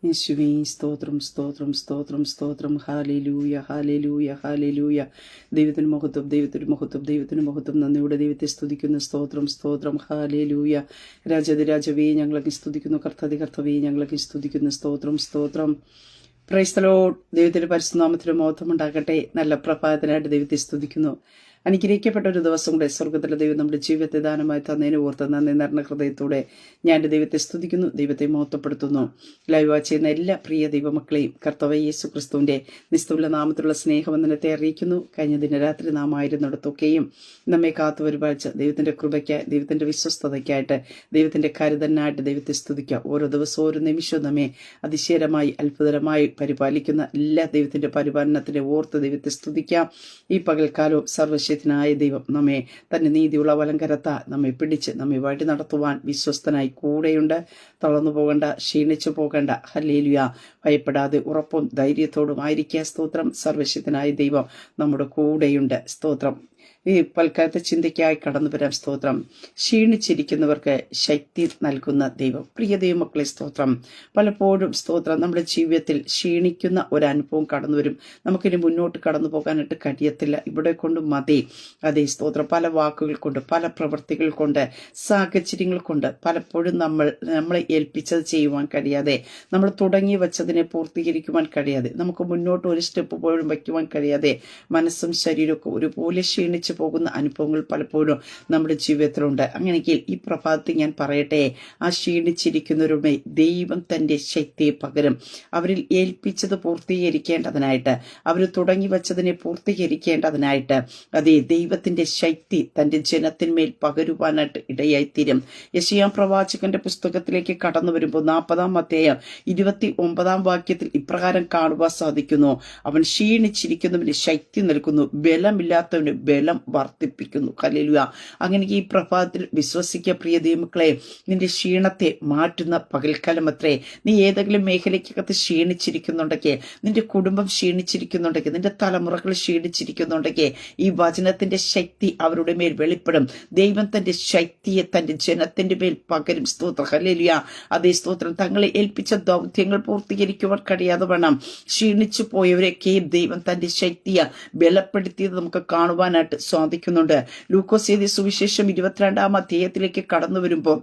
യേശുവേ സ്തോത്രം സ്തോത്രം സ്തോത്രം സ്തോത്രം. Hallelujah hallelujah hallelujah. ദൈവത്തിന് മഹത്വം, ദൈവത്തിന് മഹത്വം, ദൈവത്തിന് മഹത്വം. നന്ദിയോടെ ദൈവത്തെ സ്തുതിക്കുന്നു. സ്തോത്രം സ്തോത്രം ഹാലേലൂയ. രാജാവേ ഞങ്ങളൊക്കെ സ്തുതിക്കുന്നു. കർത്താവേ ഞങ്ങളൊക്കെ സ്തുതിക്കുന്നു. സ്തോത്രം സ്തോത്രം. Praise the Lord. ദൈവത്തിന്റെ പരിശുദ്ധനാമത്തിന് മഹത്വം ഉണ്ടാകട്ടെ. നല്ല പ്രഭാതത്തിനായിട്ട് ദൈവത്തെ സ്തുതിക്കുന്നു. അനുഗ്രഹിക്കപ്പെട്ട ഒരു ദിവസം കൂടെ സ്വർഗത്തിലെ ദൈവം നമ്മുടെ ജീവിതത്തെ ദാനമായി തന്നതിന് ഓർത്ത് നന്ദി നിറഞ്ഞ ഹൃദയത്തോടെ ഞാൻ എൻ്റെ ദൈവത്തെ സ്തുതിക്കുന്നു, ദൈവത്തെ മഹത്വപ്പെടുത്തുന്നു. ലൈവ് വാച്ച് ചെയ്യുന്ന എല്ലാ പ്രിയ ദൈവമക്കളെയും കർത്താവായ യേശു ക്രിസ്തുവിന്റെ നിസ്തുല നാമത്തിലുള്ള സ്നേഹവന്ദനത്തെ അറിയിക്കുന്നു. കഴിഞ്ഞ ദിനരാത്രി നാം ആയിരുന്നിടത്തൊക്കെയും നമ്മെ കാത്തു പരിപാലിച്ച ദൈവത്തിന്റെ കൃപയ്ക്കായി, ദൈവത്തിന്റെ വിശ്വസ്തതയ്ക്കായിട്ട്, ദൈവത്തിന്റെ കരുതനായിട്ട് ദൈവത്തെ സ്തുതിക്കുക. ഓരോ ദിവസവും ഓരോ നിമിഷവും നമ്മെ അതിശയകരമായി അത്ഭുതകരമായി പരിപാലിക്കുന്ന എല്ലാ ദൈവത്തിന്റെ പരിപാലനത്തിന്റെ ഓർത്ത് ദൈവത്തെ സ്തുതിക്കാം. ഈ പകൽക്കാലവും സർവശക്തനായ ദൈവം നമ്മെ തന്റെ നീതിയുള്ള വലങ്കരത്ത നമ്മെ പിടിച്ച് നമ്മെ വഴി നടത്തുവാൻ വിശ്വസ്തനായി കൂടെയുണ്ട്. തളർന്നു പോകണ്ട, ക്ഷീണിച്ചു പോകണ്ട. ഹല്ലേലൂയ. ഭയപ്പെടാതെ ഉറപ്പും ധൈര്യത്തോടും ആയിരിക്കുക. സ്തോത്രം. സർവശക്തനായ ദൈവം നമ്മുടെ കൂടെയുണ്ട്. സ്തോത്രം. ഈ പൽക്കാലത്തെ ചിന്തയ്ക്കായി കടന്നു വരാം. സ്തോത്രം. ക്ഷീണിച്ചിരിക്കുന്നവർക്ക് ശക്തി നൽകുന്ന ദൈവം. പ്രിയ ദൈവമക്കളെ സ്തോത്രം. പലപ്പോഴും സ്തോത്രം നമ്മുടെ ജീവിതത്തിൽ ക്ഷീണിക്കുന്ന ഒരനുഭവം കടന്നു വരും. നമുക്കിനി മുന്നോട്ട് കടന്നു പോകാനായിട്ട് കഴിയത്തില്ല. ഇവിടെ കൊണ്ട് മതി. അതേ സ്തോത്രം. പല വാക്കുകൾ കൊണ്ട്, പല പ്രവൃത്തികൾ കൊണ്ട്, സാഹചര്യങ്ങൾ കൊണ്ട് പലപ്പോഴും നമ്മളെ ഏൽപ്പിച്ചത് ചെയ്യുവാൻ കഴിയാതെ, നമ്മൾ തുടങ്ങി വച്ചതിനെ പൂർത്തീകരിക്കുവാൻ കഴിയാതെ, നമുക്ക് മുന്നോട്ട് ഒരു സ്റ്റെപ്പ് പോലും വയ്ക്കുവാൻ കഴിയാതെ മനസ്സും ശരീരമൊക്കെ ഒരുപോലെ ക്ഷീണിച്ചു പോകുന്ന അനുഭവങ്ങൾ പലപ്പോഴും നമ്മുടെ ജീവിതത്തിലുണ്ട്. അങ്ങനെയെങ്കിൽ ഈ പ്രഭാതത്തിൽ ഞാൻ പറയട്ടെ, ആ ക്ഷീണിച്ചിരിക്കുന്നവരുടെ ദൈവം തന്റെ ശക്തിയെ പകരും. അവരിൽ ഏൽപ്പിച്ചത് പൂർത്തീകരിക്കേണ്ടതിനായിട്ട്, അവർ തുടങ്ങി വച്ചതിനെ പൂർത്തീകരിക്കേണ്ടതിനായിട്ട് അതേ ദൈവത്തിന്റെ ശക്തി തന്റെ ജനത്തിന്മേൽ പകരുവാനായിട്ട് ഇടയായിത്തീരും. യെശയ്യാ പ്രവാചകന്റെ പുസ്തകത്തിലേക്ക് കടന്നു വരുമ്പോൾ 40-ാം അധ്യായം 29-ാം വാക്യത്തിൽ ഇപ്രകാരം കാണുവാൻ സാധിക്കുന്നു: അവൻ ക്ഷീണിച്ചിരിക്കുന്നവന് ശക്തി നൽകുന്നു, ബലമില്ലാത്തവന് ബലം വർദ്ധിപ്പിക്കുന്നു. ഹല്ലേലൂയ. അങ്ങനെ ഈ പ്രഭാതത്തിൽ വിശ്വസിക്കുക പ്രിയ ദൈവമക്കളെ, നിന്റെ ക്ഷീണത്തെ മാറ്റുന്ന പകൽക്കാലം അത്രേ. നീ ഏതെങ്കിലും മേഖലയ്ക്കകത്ത് ക്ഷീണിച്ചിരിക്കുന്നുണ്ടെങ്കിൽ, നിന്റെ കുടുംബം ക്ഷീണിച്ചിരിക്കുന്നുണ്ടെങ്കിൽ, നിന്റെ തലമുറകൾ ക്ഷീണിച്ചിരിക്കുന്നുണ്ടെങ്കിൽ, ഈ വചനത്തിന്റെ ശക്തി അവരുടെ മേൽ വെളിപ്പെടും. ദൈവം തന്റെ ശക്തിയെ തന്റെ ജനത്തിന്റെ മേൽ പകരും. സ്തോത്രം. ഹല്ലേലൂയ. അതേ സ്തോത്രം. തങ്ങളെ ഏൽപ്പിച്ച ദൗത്യങ്ങൾ പൂർത്തീകരിക്കുവാൻ കഴിയാതെ വേണം ക്ഷീണിച്ചു പോയവരെയൊക്കെയും ദൈവം തന്റെ ശക്തിയെ ബലപ്പെടുത്തിയത് നമുക്ക് കാണുവാനായിട്ട് സാധിക്കുന്നുണ്ട്. ലൂക്കോസ് എഴുതിയ സുവിശേഷം 22-ാം അധ്യായത്തിലേക്ക് കടന്നു വരുമ്പോൾ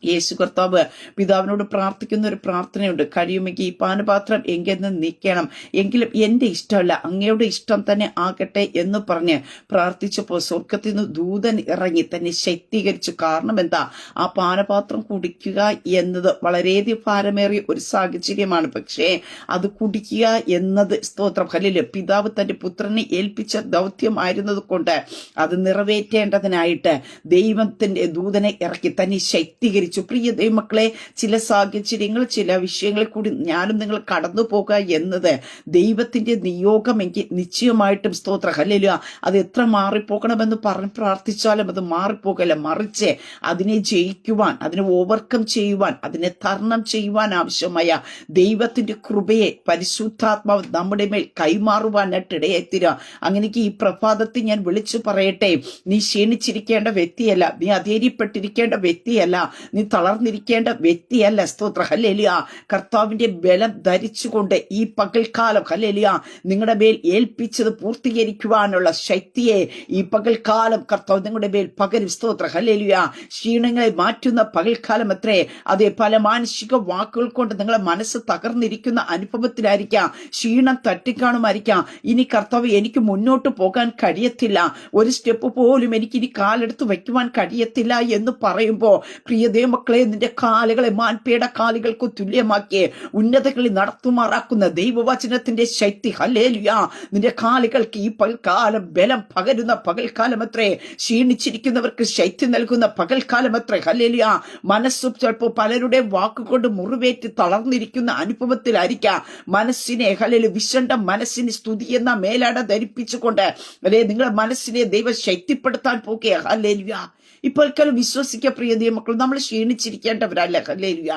യേശു കർത്താവ് പിതാവിനോട് പ്രാർത്ഥിക്കുന്ന ഒരു പ്രാർത്ഥനയുണ്ട്. കഴിയുമെങ്കിൽ ഈ പാനപാത്രം എങ്കിൽ നീക്കണം, എങ്കിലും എന്റെ ഇഷ്ടമല്ല അങ്ങയുടെ ഇഷ്ടം തന്നെ ആകട്ടെ എന്ന് പറഞ്ഞ് പ്രാർത്ഥിച്ചപ്പോൾ സ്വർഗത്തിൽ നിന്ന് ദൂതൻ ഇറങ്ങി തന്നെ ശക്തീകരിച്ചു. കാരണം എന്താ? ആ പാനപാത്രം കുടിക്കുക എന്നത് വളരെയധികം ഭാരമേറിയ ഒരു സാഹചര്യമാണ്. പക്ഷേ അത് കുടിക്കുക എന്നത് സ്തോത്രം ഹല്ലേലൂയ പിതാവ് തന്റെ പുത്രനെ ഏൽപ്പിച്ച ദൗത്യമായിരുന്നത് കൊണ്ട് അത് നിറവേറ്റേണ്ടതിനായിട്ട് ദൈവത്തിന്റെ ദൂതനെ ഇറക്കി തന്നെ ശക്തീകരിച്ചു. പ്രിയ ദൈവമക്കളെ, ചില സാഹചര്യങ്ങൾ, ചില വിഷയങ്ങളിൽ കൂടി ഞാനും നിങ്ങൾ കടന്നു പോകുക എന്നത് ദൈവത്തിന്റെ നിയോഗമെങ്കിൽ നിശ്ചയമായിട്ടും സ്തോത്രം ഹല്ലേലൂയ അത് എത്ര മാറിപ്പോകണമെന്ന് പറഞ്ഞ് പ്രാർത്ഥിച്ചാലും അത് മാറിപ്പോകല്ല. മറിച്ച് അതിനെ ജയിക്കുവാൻ, അതിനെ ഓവർകം ചെയ്യുവാൻ, അതിനെ തരണം ചെയ്യുവാൻ ആവശ്യമായ ദൈവത്തിന്റെ കൃപയെ പരിശുദ്ധാത്മാവ് നമ്മുടെ മേൽ കൈമാറുവാനായിട്ട് ഇടയായിത്തീരുക. അങ്ങനെക്ക് ഈ പ്രഭാതത്തിൽ ഞാൻ വിളിച്ചു പറയട്ടെ, നീ ക്ഷീണിച്ചിരിക്കേണ്ട വ്യക്തിയല്ല, നീ അധൈര്യപ്പെട്ടിരിക്കേണ്ട വ്യക്തിയല്ല, നീ തളർന്നിരിക്കേണ്ട വ്യക്തിയല്ല. സ്തോത്രം ഹല്ലേലൂയ. കർത്താവിന്റെ ബലം ധരിച്ചുകൊണ്ട് ഈ പകൽക്കാലം ഹല്ലേലൂയ നിങ്ങളുടെ മേൽ ഏൽപ്പിച്ചത് പൂർത്തീകരിക്കുവാനുള്ള ശക്തിയെ ഈ പകൽക്കാലം കർത്താവ് നിങ്ങളുടെ മേൽ പകരും. സ്തോത്രം ഹല്ലേലൂയ. ക്ഷീണങ്ങളെ മാറ്റുന്ന പകൽക്കാലം അത്രേ. അതേ പല മാനസിക വാക്കുകൾ കൊണ്ട് നിങ്ങളെ മനസ്സ് തകർന്നിരിക്കുന്ന അനുഭവത്തിലായിരിക്കാം, ക്ഷീണം തട്ടിക്കാണുമായിരിക്കാം. ഇനി കർത്താവ് എനിക്ക് മുന്നോട്ട് പോകാൻ കഴിയത്തില്ല, ഒരു സ്റ്റെപ്പ് പോലും എനിക്ക് ഇനി കാലെടുത്ത് വയ്ക്കുവാൻ കഴിയത്തില്ല എന്ന് പറയുമ്പോൾ പ്രിയ ദൈവമക്കളെ, നിന്റെ കാലുകളെ മാൻപേട കാലുകൾക്ക് തുല്യമാക്കി ഉന്നതകളിൽ നടത്തുമാറാക്കുന്ന ദൈവവചനത്തിന്റെ ശക്തി ഹല്ലേലൂയ നിന്റെ കാലുകൾക്ക് ഈ പകൽക്കാലം ബലം പകരുന്ന പകൽക്കാലം അത്രേ. ക്ഷീണിച്ചിരിക്കുന്നവർക്ക് ശക്തി നൽകുന്ന പകൽക്കാലം അത്രേ. ഹല്ലേലൂയ. മനസ്സും ചിലപ്പോൾ പലരുടെ വാക്കുകൊണ്ട് മുറിവേറ്റ് തളർന്നിരിക്കുന്ന അനുഭവത്തിലായിരിക്കാം. മനസ്സിനെ ഹല്ലേലൂയ വിശണ്ട മനസ്സിന് സ്തുതി എന്ന മേലാട ധരിപ്പിച്ചുകൊണ്ട് അല്ലെ നിങ്ങളുടെ മനസ്സിനെ ദൈവം ശക്തിപ്പെടുത്താൻ പോകുക. ഹല്ലേലൂയ. ഇപ്പോഴേക്കാളും വിശ്വസിക്കുക പ്രിയ ദൈവമക്കൾ, നമ്മൾ ക്ഷീണിച്ചിരിക്കേണ്ടവരല്ല. ഹല്ലേലൂയ.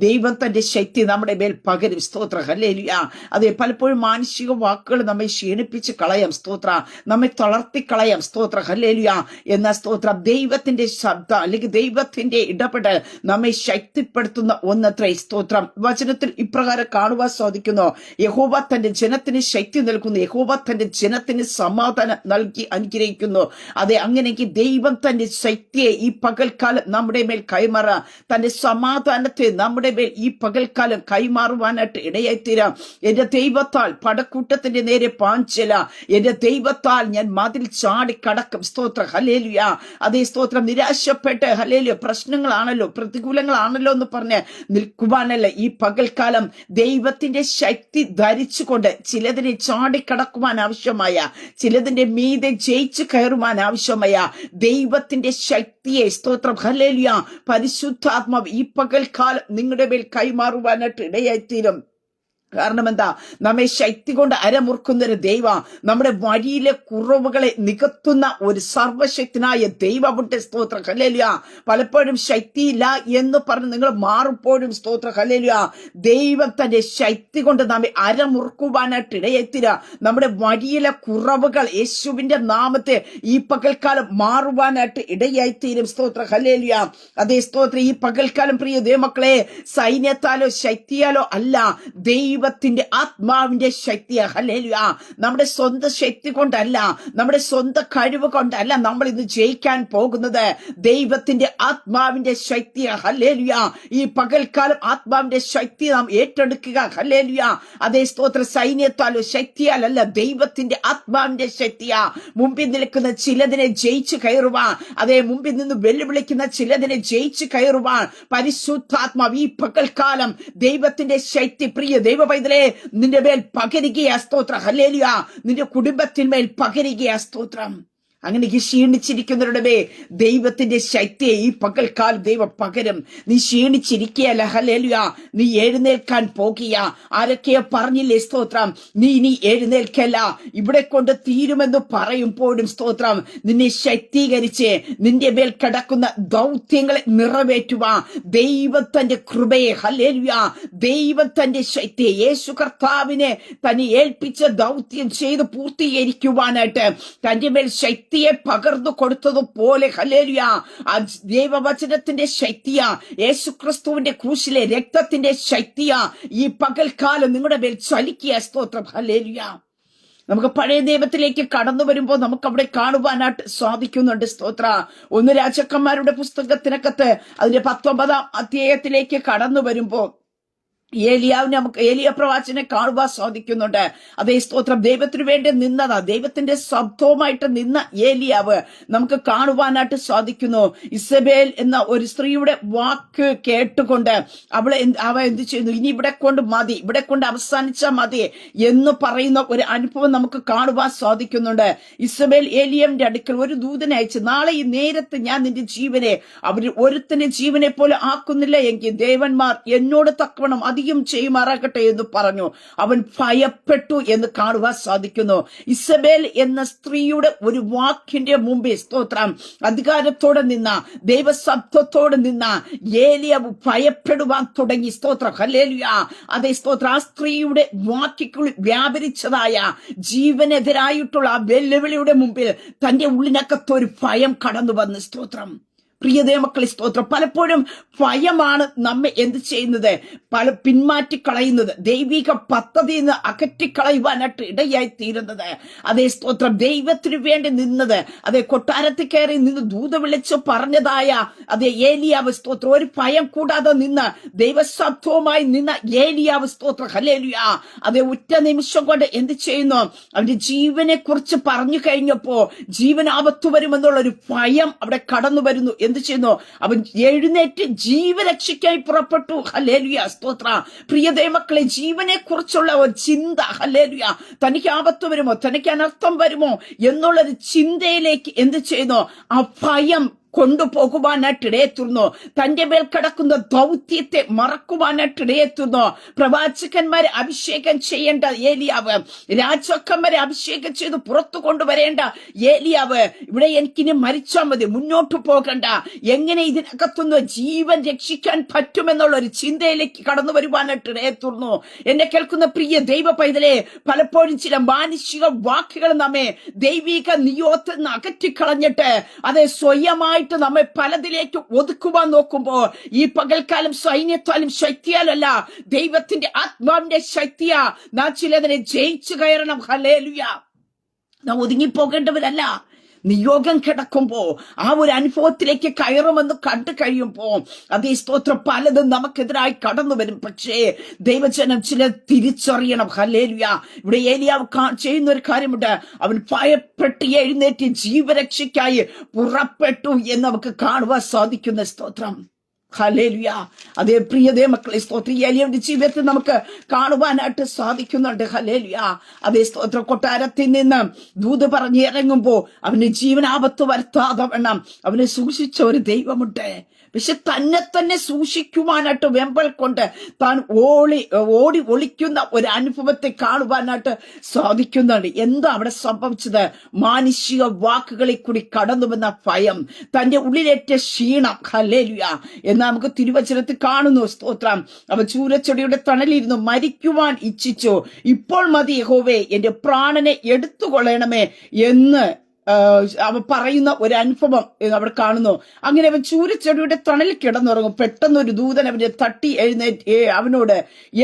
ദൈവം തന്റെ ശക്തി നമ്മുടെ മേൽ പകരും. സ്തോത്ര. ഹല്ലേലൂയ. അതെ, പലപ്പോഴും മാനുഷിക വാക്കുകൾ നമ്മെ ക്ഷീണിപ്പിച്ച് കളയാം. സ്തോത്ര. നമ്മെ തളർത്തിക്കളയാം. സ്തോത്ര. ഹല്ലേലൂയ. എന്ന സ്തോത്ര ദൈവത്തിന്റെ ശബ്ദം അല്ലെങ്കിൽ ദൈവത്തിന്റെ ഇടപെടൽ നമ്മെ ശക്തിപ്പെടുത്തുന്ന ഒന്നത്രേ. സ്തോത്രം. വചനത്തിൽ ഇപ്രകാരം കാണുവാൻ സാധിക്കുന്നു. യഹോവ തന്റെ ജനത്തിന് ശക്തി നൽകുന്നു. യഹോവ തന്റെ ജനത്തിന് സമാധാനം നൽകി അനുഗ്രഹിക്കുന്നു. അതെ, അങ്ങനെയെങ്കിൽ ദൈവം തന്റെ ശക്തിയെ ഈ പകൽക്കാലം നമ്മുടെ മേൽ കൈമാറാം. തന്റെ സമാധാനത്തെ നമ്മുടെ മേൽ ഈ പകൽക്കാലം കൈമാറുവാനായിട്ട് ഇടയായിത്തീരാം. എന്റെ ദൈവത്താൽ പടക്കൂട്ടത്തിന്റെ നേരെ പാഞ്ചല, എന്റെ ദൈവത്താൽ ഞാൻ മതിൽ ചാടി കടക്കും. സ്തോത്ര. ഹല്ലേലൂയ. അതേ സ്തോത്രം. നിരാശപ്പെട്ട് ഹല്ലേലൂയ പ്രശ്നങ്ങളാണല്ലോ പ്രതികൂലങ്ങളാണല്ലോ എന്ന് പറഞ്ഞ് നിൽക്കുവാനല്ല, ഈ പകൽക്കാലം ദൈവത്തിന്റെ ശക്തി ധരിച്ചുകൊണ്ട് ചിലതിനെ ചാടിക്കടക്കുവാൻ ആവശ്യമായ, ചിലതിന്റെ മീതെ ജയിച്ചു കയറുവാൻ ആവശ്യമായ ദൈവത്തിന്റെ ശക്തിയെ സ്തോത്രം ഹല്ലേലൂയ പരിശുദ്ധാത്മാവ് ഈ പകൽക്കാലം നിങ്ങളുടെ മേൽ കൈമാറുവാനായിട്ട് ഇടയായിത്തീരും. കാരണം എന്താ? നമ്മെ ശക്തി കൊണ്ട് അരമുറുക്കുന്നൊരു ദൈവ, നമ്മുടെ വഴിയിലെ കുറവുകളെ നികത്തുന്ന ഒരു സർവശക്തനായ ദൈവമുണ്ട്. സ്തോത്ര. ഹല്ലേലൂയ. പലപ്പോഴും ശക്തിയില്ല എന്ന് പറഞ്ഞ് നിങ്ങൾ മാറുമ്പോഴും സ്തോത്ര. ഹല്ലേലൂയ. ദൈവം തന്റെ ശക്തി കൊണ്ട് നമ്മെ അരമുറുക്കുവാനായിട്ട് ഇടയെത്തിര. നമ്മുടെ വഴിയിലെ കുറവുകൾ യേശുവിന്റെ നാമത്തെ ഈ പകൽക്കാലം മാറുവാനായിട്ട് ഇടയായിത്തീരും. സ്തോത്ര. ഹല്ലേലൂയ. അതേ സ്തോത്ര. ഈ പകൽക്കാലം പ്രിയ ദൈവമക്കളെ സൈന്യത്താലോ ശക്തിയാലോ അല്ല, ദൈവത്തിന്റെ ആത്മാവിന്റെ ശക്തിയാ. ഹല്ലേലൂയ. നമ്മുടെ സ്വന്തം ശക്തി കൊണ്ടല്ല, നമ്മുടെ സ്വന്തം കഴിവ് കൊണ്ടല്ല നമ്മൾ ഇന്ന് ജയിക്കാൻ പോകുന്നത്. ദൈവത്തിന്റെ ആത്മാവിന്റെ ശക്തിയാ. ഹല്ലേലൂയ. ഈ പകൽക്കാലം ആത്മാവിന്റെ ശക്തി നാം ഏറ്റെടുക്കുക. ഹല്ലേലൂയ. അതേ സ്തോത്ര. സൈന്യത്താലോ ശക്തിയാലല്ല, ദൈവത്തിന്റെ ആത്മാവിന്റെ ശക്തിയാ. മുമ്പിൽ നിൽക്കുന്ന ചിലതിനെ ജയിച്ചു കയറുവാൻ, അതേ മുമ്പിൽ നിന്ന് വെല്ലുവിളിക്കുന്ന ചിലതിനെ ജയിച്ചു കയറുവാൻ പരിശുദ്ധാത്മാവ് ഈ പകൽക്കാലം ദൈവത്തിന്റെ ശക്തി പ്രിയ ദൈവ പൈതലേ നിന്റെ മേൽ പകരികയാ. സ്തോത്ര. ഹല്ലേലൂയ. നിന്റെ കുടുംബത്തിന്മേൽ പകരികയാ. സ്തോത്രം. അങ്ങനെ ക്ഷീണിച്ചിരിക്കുന്നവരുടെ മേ ദൈവത്തിന്റെ ശക്തിയെ ഈ പകൽക്കാലം ദൈവം പകരും. നീ ക്ഷീണിച്ചിരിക്കുകയല്ല. ഹല്ലേലൂയ. നീ എഴുന്നേൽക്കാൻ പോകുക. ആരൊക്കെയോ പറഞ്ഞില്ലേ സ്തോത്രം, നീ ഇനി എഴുന്നേൽക്കല്ല, ഇവിടെ കൊണ്ട് തീരുമെന്ന് പറയുമ്പോഴും സ്തോത്രം നിന്നെ ശക്തീകരിച്ച് നിന്റെ മേൽ കിടക്കുന്ന ദൗത്യങ്ങളെ നിറവേറ്റുക ദൈവം തന്റെ കൃപയെ. ഹല്ലേലൂയ. ദൈവം തന്റെ ശക്തിയെ യേശു കർത്താവിനെ തന്നെ ഏൽപ്പിച്ച ദൗത്യം ചെയ്ത് പൂർത്തീകരിക്കുവാനായിട്ട് തന്റെ മേൽ ശക്തിയെ പകർന്നു കൊടുത്തതുപോലെ ഹല്ലേലൂയ ദൈവവചനത്തിന്റെ ശക്തിയാ, യേശുക്രിസ്തുവിന്റെ ക്രൂശിലെ രക്തത്തിന്റെ ശക്തിയാ ഈ പകൽക്കാലം നിങ്ങളുടെ മേൽ ചലിക്കുക. സ്തോത്രം. ഹല്ലേലൂയ. നമുക്ക് പഴയ നിയമത്തിലേക്ക് കടന്നു വരുമ്പോൾ നമുക്ക് അവിടെ കാണുവാനായിട്ട് സാധിക്കുന്നുണ്ട്. സ്തോത്ര. 1 രാജാക്കന്മാരുടെ പുസ്തകത്തിനകത്ത് അതിന്റെ 19-ാം അധ്യായത്തിലേക്ക് കടന്നു വരുമ്പോൾ ഏലിയാവിനെ നമുക്ക് ഏലിയ പ്രവാചകനെ കാണുവാൻ സാധിക്കുന്നുണ്ട്. അതേ സ്തോത്രം. ദൈവത്തിന് വേണ്ടി നിന്നതാ, ദൈവത്തിന്റെ ശബ്ദവുമായിട്ട് നിന്ന ഏലിയാവ് നമുക്ക് കാണുവാനായിട്ട് സാധിക്കുന്നു. ഇസബേൽ എന്ന ഒരു സ്ത്രീയുടെ വാക്ക് കേട്ടുകൊണ്ട് അവ എന്ത് ചെയ്യുന്നു, ഇനി ഇവിടെ കൊണ്ട് മതി, ഇവിടെ കൊണ്ട് അവസാനിച്ചാൽ മതി എന്ന് പറയുന്ന ഒരു അനുഭവം നമുക്ക് കാണുവാൻ സാധിക്കുന്നുണ്ട്. ഇസബേൽ ഏലിയാവിന്റെ അടുക്കൽ ഒരു ദൂതനെ അയച്ച്, നാളെ ഈ നേരത്ത് ഞാൻ നിന്റെ ജീവനെ അവർ ഒരുത്തന്റെ ജീവനെ പോലെ ആക്കുന്നില്ല എങ്കിൽ ദേവന്മാർ എന്നോട് തക്കവണ്ണം അധികം ചെയ്യുമാറാകട്ടെ എന്ന് പറഞ്ഞു. അവൻ ഭയപ്പെട്ടു എന്ന് കാണുവാൻ സാധിക്കുന്നു. ഇസബേൽ എന്ന സ്ത്രീയുടെ ഒരു വാക്കിന്റെ മുമ്പിൽ സ്തോത്രം അധികാരത്തോടെ നിന്ന ദൈവശബ്ദത്തോടെ നിന്ന ഏലിയാവ് ഭയപ്പെടുവാൻ തുടങ്ങി. സ്തോത്രം. ഹല്ലേലൂയ. അതേ സ്തോത്രം. ആ സ്ത്രീയുടെ വാക്കിക്കുള്ളിൽ വ്യാപരിച്ചതായ ജീവനെതിരായിട്ടുള്ള ആ വെല്ലുവിളിയുടെ മുമ്പിൽ തന്റെ ഉള്ളിനകത്തൊരു ഭയം കടന്നു വന്ന്. സ്തോത്രം. പ്രിയതേ മക്കളെ സ്തോത്രം. പലപ്പോഴും ഭയമാണ് നമ്മെ എന്ത് ചെയ്യുന്നത്, പിന്മാറ്റിക്കളയുന്നത്, ദൈവിക പദ്ധതിയിൽ നിന്ന് അകറ്റിക്കളയുവാനായിട്ട് ഇടയായി തീരുന്നത്. അതേ സ്തോത്രം. ദൈവത്തിന് വേണ്ടി നിന്നത്, അതേ കൊട്ടാരത്തിൽ കയറി നിന്ന് ദൂത വിളിച്ച് പറഞ്ഞതായ അതേ ഏലിയാവ് സ്തോത്രം ഒരു ഭയം കൂടാതെ നിന്ന് ദൈവശബ്ദവുമായി നിന്ന ഏലിയാവ് സ്തോത്രം. ഹല്ലേലൂയ. അതേ ഒറ്റ നിമിഷം കൊണ്ട് എന്ത് ചെയ്യുന്നു, അവന്റെ ജീവനെ കുറിച്ച് പറഞ്ഞു കഴിഞ്ഞപ്പോ ജീവൻ ആപത്തു വരുമെന്നുള്ളൊരു ഭയം അവിടെ കടന്നു വരുന്നു. എന്ത് ചെയ്യുന്നു, അവൻ എഴുന്നേറ്റ് ജീവരക്ഷയ്ക്കായി പുറപ്പെട്ടു. ഹല്ലേലൂയ. സ്തോത്ര. പ്രിയതേ മക്കളെ, ജീവനെ കുറിച്ചുള്ള ഒരു ചിന്ത, ഹല്ലേലൂയ, തനിക്ക് ആപത്ത് വരുമോ, തനിക്ക് അനർത്ഥം വരുമോ എന്നുള്ളൊരു ചിന്തയിലേക്ക് എന്ത് ചെയ്യുന്നു, ആ ഭയം കൊണ്ടുപോകുവാനായിട്ട് ഇടയെത്തുന്നു. തന്റെ മേൽ കിടക്കുന്ന ദൗത്യത്തെ മറക്കുവാനായിട്ട് ഇടയെത്തുന്നു. പ്രവാചകന്മാരെ അഭിഷേകം ചെയ്യേണ്ട ഏലിയാവ്, രാജാക്കന്മാരെ അഭിഷേകം ചെയ്ത് പുറത്തു കൊണ്ടുവരേണ്ട ഏലിയാവ് ഇവിടെ എനിക്കിനി മരിച്ചാൽ മതി, മുന്നോട്ട് പോകണ്ട, എങ്ങനെ ഇതിനകത്തുനിന്ന് ജീവൻ രക്ഷിക്കാൻ പറ്റുമെന്നുള്ള ഒരു ചിന്തയിലേക്ക് കടന്നു വരുവാനായിട്ട് ഇടയെത്തുന്നു. എന്നെ കേൾക്കുന്ന പ്രിയ ദൈവ പൈതലെ, പലപ്പോഴും ചില മാനുഷിക വാക്കുകൾ നമ്മെ ദൈവിക നിയോഗത്തിൽ നിന്ന് അകറ്റിക്കളഞ്ഞിട്ട് അത് സ്വയമായിട്ട് നമ്മെ പലതിലേക്ക് ഒതുക്കുവാൻ നോക്കുമ്പോൾ ഈ പകൽക്കാലം സൈന്യത്താലും ശക്തിയാലല്ല, ദൈവത്തിന്റെ ആത്മാവിന്റെ ശക്തിയാ നാം ചിലതിനെ ജയിച്ചു കയറണം. ഹല്ലേലൂയ. നാം ഒതുങ്ങിപ്പോകേണ്ടവരല്ല. നിയോഗം കിടക്കുമ്പോ ആ ഒരു അനുഭവത്തിലേക്ക് കയറുമെന്ന് കണ്ടു കഴിയുമ്പോ അതേ സ്തോത്രം പലതും നമുക്കെതിരായി കടന്നു വരും. പക്ഷേ ദൈവജനം ചില തിരിച്ചറിയണം. ഹല്ലേലൂയ. ഇവിടെ ഏലിയാവ് ചെയ്യുന്ന ഒരു കാര്യമുണ്ട്. അവൻ ഭയപ്പെട്ട് എഴുന്നേറ്റ് ജീവരക്ഷയ്ക്കായി പുറപ്പെട്ടു എന്ന് നമുക്ക് കാണുവാൻ സാധിക്കുന്ന സ്തോത്രം. ഹല്ലേലൂയ. അതേ പ്രിയതേ മക്കളെ, സ്തോത്രം ഏലിയാവിന്റെ ജീവിതത്തിൽ നമുക്ക് കാണുവാനായിട്ട് സാധിക്കുന്നുണ്ട്. ഹല്ലേലൂയ. അതേ സ്തോത്ര കൊട്ടാരത്തിൽ നിന്ന് ദൂത് പറഞ്ഞ് ഇറങ്ങുമ്പോ അവന് ജീവനാപത്ത് വരുത്താതെ വേണം അവനെ സൂക്ഷിച്ച ഒരു ദൈവമുണ്ട്. പക്ഷെ തന്നെ സൂക്ഷിക്കുവാനായിട്ട് വെമ്പൽ കൊണ്ട് താൻ ഓടി ഒളിക്കുന്ന ഒരു അനുഭവത്തെ കാണുവാനായിട്ട് സാധിക്കുന്നുണ്ട്. എന്താ അവിടെ സംഭവിച്ചത്? മാനുഷിക വാക്കുകളിൽ കൂടി കടന്നു വന്ന ഭയം, തന്റെ ഉള്ളിലേറ്റ ക്ഷീണം. ഹല്ലേലൂയ. എന്ന് നമുക്ക് തിരുവചനത്തിൽ കാണുന്നു. സ്തോത്രം. അവൻ ചൂരച്ചെടിയുടെ തണലിരുന്നു മരിക്കുവാൻ ഇച്ഛിച്ചു. ഇപ്പോൾ മതി യഹോവേ, എന്റെ പ്രാണനെ എടുത്തുകൊള്ളണമേ എന്ന് അവ പറയുന്ന ഒരു അനുഭവം അവിടെ കാണുന്നു. അങ്ങനെ അവൻ ചൂരച്ചെടിയുടെ തണലിൽ കിടന്നുറങ്ങും. പെട്ടെന്നൊരു ദൂതൻ അവനെ തട്ടി അവനോട്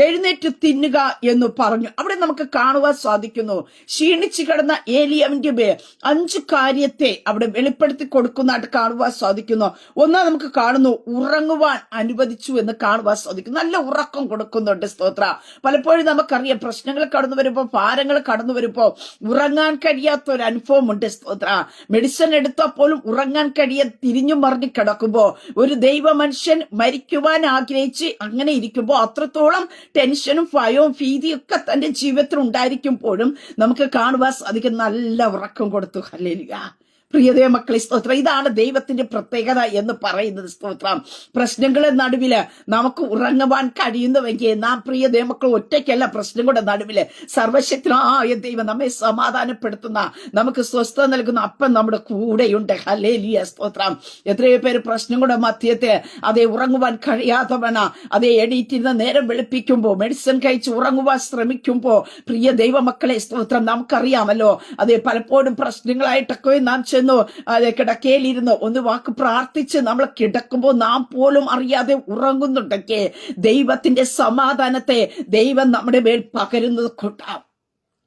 എഴുന്നേറ്റ് തിന്നുക എന്ന് പറഞ്ഞു. അവിടെ നമുക്ക് കാണുവാൻ സാധിക്കുന്നു, ക്ഷീണിച്ചു കിടന്ന ഏലിയാവിന്റെ 5 കാര്യത്തെ അവിടെ വെളിപ്പെടുത്തി കൊടുക്കുന്നതായിട്ട് കാണുവാൻ സാധിക്കുന്നു. ഒന്നാം നമുക്ക് കാണുന്നു, ഉറങ്ങുവാൻ അനുവദിച്ചു എന്ന് കാണുവാൻ സാധിക്കുന്നു. നല്ല ഉറക്കം കൊടുക്കുന്നുണ്ട്. സ്തോത്ര. പലപ്പോഴും നമുക്കറിയാം, പ്രശ്നങ്ങൾ കടന്നു വരുമ്പോ, ഭാരങ്ങൾ കടന്നു വരുമ്പോ ഉറങ്ങാൻ കഴിയാത്ത ഒരു അനുഭവമുണ്ട്. മെഡിസിൻ എടുത്താൽ പോലും ഉറങ്ങാൻ തിരിഞ്ഞു മറിഞ്ഞു കിടക്കുമ്പോ, ഒരു ദൈവ മനുഷ്യൻ മരിക്കുവാൻ ആഗ്രഹിച്ച് അങ്ങനെ ഇരിക്കുമ്പോ അത്രത്തോളം ടെൻഷനും ഭയവും ഭീതിയും ഒക്കെ തന്റെ ജീവിതത്തിൽ ഉണ്ടായിരിക്കുമ്പോഴും നമുക്ക് കാണുവാൻ സാധിക്കും നല്ല ഉറക്കം കൊടുത്തു. ഹല്ലേലൂയ. പ്രിയതേ മക്കളെ, സ്തോത്രം. ഇതാണ് ദൈവത്തിന്റെ പ്രത്യേകത എന്ന് പറയുന്നത്. സ്തോത്രം. പ്രശ്നങ്ങളുടെ നടുവില് നമുക്ക് ഉറങ്ങുവാൻ കഴിയുന്നുവെങ്കിൽ നാം പ്രിയതേ മക്കൾ ഒറ്റയ്ക്കല്ല. പ്രശ്നങ്ങളുടെ നടുവില് സർവശക്തനായ ദൈവം നമ്മെ സമാധാനപ്പെടുത്തുന്ന, നമുക്ക് സ്വസ്ഥത നൽകുന്ന അപ്പം നമ്മുടെ കൂടെയുണ്ട്. ഹല്ലേലൂയ. സ്തോത്രം. എത്രയോ പേര് പ്രശ്നങ്ങളുടെ മധ്യത്തെ അതേ ഉറങ്ങുവാൻ കഴിയാതെ വേണം അതേ എണീറ്റിരുന്ന നേരം വെളുപ്പിക്കുമ്പോ, മെഡിസിൻ കഴിച്ച് ഉറങ്ങുവാൻ ശ്രമിക്കുമ്പോ, പ്രിയ ദൈവമക്കളെ, സ്തോത്രം, നമുക്കറിയാമല്ലോ അതേ പലപ്പോഴും പ്രശ്നങ്ങളായിട്ടൊക്കെ നാം അതെ കിടക്കയിലിരുന്ന് ഒന്ന് വാക്ക് പ്രാർത്ഥിച്ച് നമ്മൾ കിടക്കുമ്പോൾ നാം പോലും അറിയാതെ ഉറങ്ങുന്നുണ്ടെങ്കിൽ ദൈവത്തിന്റെ സമാധാനത്തെ ദൈവം നമ്മുടെ മേൽ പകരുന്നത് കൊണ്ടാം.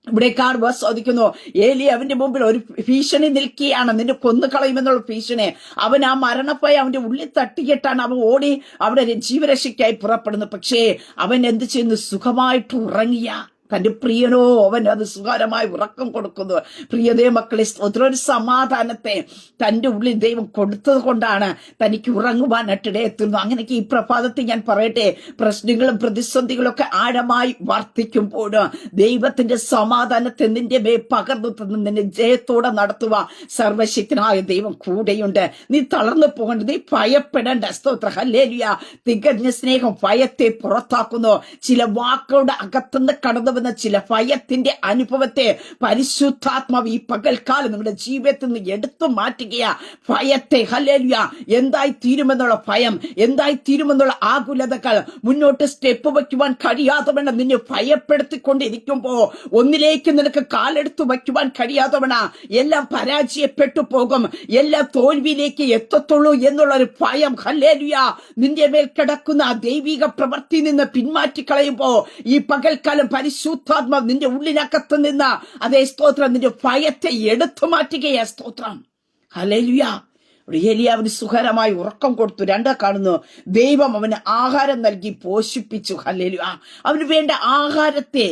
ഇവിടെ കാണുവാൻ സാധിക്കുന്നു, ഏലിയാവിന്റെ മുമ്പിൽ ഒരു ഭീഷണി നിൽക്കുകയാണ്, നിന്നെ കൊന്നുകളയുമെന്നുള്ള ഭീഷണി. അവൻ ആ മരണപ്പായി അവന്റെ ഉള്ളിൽ തട്ടിയിട്ടാണ് അവൻ ഓടി അവിടെ ജീവരക്ഷയ്ക്കായി പുറപ്പെടുന്നത്. പക്ഷേ അവൻ എന്ത് ചെയ്യുന്നു? സുഖമായിട്ട് ഉറങ്ങിയ തന്റെ പ്രിയനോ അവൻ അത് സുഖകരമായി ഉറക്കം കൊടുക്കുന്നു. പ്രിയതേ മക്കളെ, ഒരു സമാധാനത്തെ തന്റെ ഉള്ളിൽ ദൈവം കൊടുത്തത് കൊണ്ടാണ് തനിക്ക് ഉറങ്ങുവാനായിട്ടിടെ എത്തുന്നു. അങ്ങനെയൊക്കെ ഈ പ്രഭാതത്തിൽ ഞാൻ പറയട്ടെ, പ്രശ്നങ്ങളും പ്രതിസന്ധികളും ഒക്കെ ആഴമായി വർദ്ധിക്കുമ്പോൾ ദൈവത്തിന്റെ സമാധാനത്തെ നിന്റെ മേ പകർന്നു തന്ന് നിന്നെ ജയത്തോടെ നടത്തുക സർവശക്തനായ ദൈവം കൂടെയുണ്ട്. നീ തളർന്നു പോകണ്ട, നീ ഭയപ്പെടേണ്ട. സ്തോത്ര. ഹല്ലേലൂയ. തികഞ്ഞ സ്നേഹം ഭയത്തെ പുറത്താക്കുന്നു. ചില വാക്കുകളുടെ അകത്തുനിന്ന് കടന്നു ചില ഭയത്തിന്റെ അനുഭവത്തെ പരിശുദ്ധാത്മാവ് ഈ പകൽക്കാലം നിങ്ങളുടെ ജീവിതത്തിൽ നിന്ന് എടുത്തു മാറ്റുകയാ. ഭയത്തെ. ഹല്ലേലൂയ. എന്തായി തീരുമെന്നുള്ള ഭയം, എന്തായി തീരുമെന്നുള്ള ആകുലതകൾ, മുന്നോട്ട് സ്റ്റെപ്പ് വയ്ക്കുവാൻ കഴിയാതെ വേണം നിന്നെ ഭയപ്പെടുത്തിക്കൊണ്ടിരിക്കുമ്പോ, ഒന്നിലേക്ക് നിനക്ക് കാലെടുത്ത് വയ്ക്കുവാൻ കഴിയാതെ വേണം, എല്ലാം പരാജയപ്പെട്ടു പോകും, എല്ലാം തോൽവിയിലേക്ക് എത്തത്തുള്ളൂ എന്നുള്ള ഒരു ഭയം. ഹല്ലേലൂയ. നിന്റെ മേൽ കിടക്കുന്ന ആ ദൈവിക പ്രവൃത്തി നിന്ന് പിന്മാറ്റിക്കളയുമ്പോ ഈ പകൽക്കാലം പരിശുദ്ധാത്മാവ് നിന്റെ ഉള്ളിനകത്ത് നിന്ന് അതേ സ്തോത്രം നിന്റെ ഭയത്തെ എടുത്തു മാറ്റുകയാ. സ്തോത്രം. ഹല്ലേലൂയ. ഏലിയാവിന് സുഖകരമായി ഉറക്കം കൊടുത്തു. 2 കാണുന്നു, ദൈവം അവന് ആഹാരം നൽകി പോഷിപ്പിച്ചു. ഹല്ലേലൂയ. അവന് വേണ്ട ആഹാരത്തെ